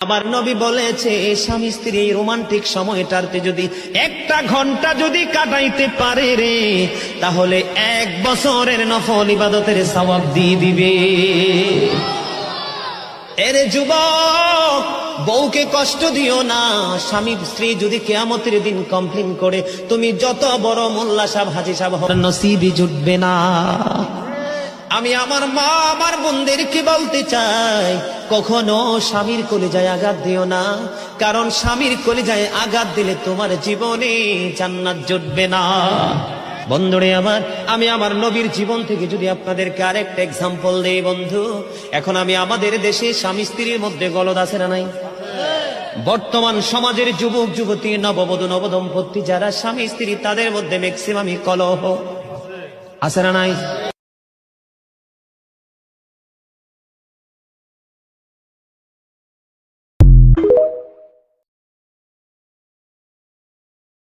আমার নবী বলেছে স্বামী স্ত্রী রোমান্টিক সময়টাতে যদি একটা ঘন্টা যদি কাটাইতে পারে রে, তাহলে 1 বছরের নফল ইবাদতের সওয়াব দিয়ে দিবে। এরে যুবক, বউকে কষ্ট দিও না। স্বামী স্ত্রী যদি কিয়ামতের দিন কমপ্লেইন করে, তুমি যত বড় মোল্লা সাহেব হাজী সাহেব হও, নসিবই জুটবে না। আমি আমার মা আমার বোনদেরকে বলতে চাই, কখনো স্বামীর কলিজায় আঘাত দিও না, কারণ স্বামীর কলিজায় আঘাত দিলে তোমার জীবনে জান্নাত জুটবে না। বন্ধুরে আমার, আমি আমার নবীর জীবন থেকে যদি আপনাদেরকে আরেকটা এক্সাম্পল দেই বন্ধু, এখন আমি আমাদের দেশে স্বামী স্ত্রীর মধ্যে গলদ আছে না নাই? বর্তমান সমাজের যুবক যুবতী, নববধূ নবদম্পতি যারা স্বামী স্ত্রী, তাদের মধ্যে ম্যাক্সিমামই কলহ আছে না নাই?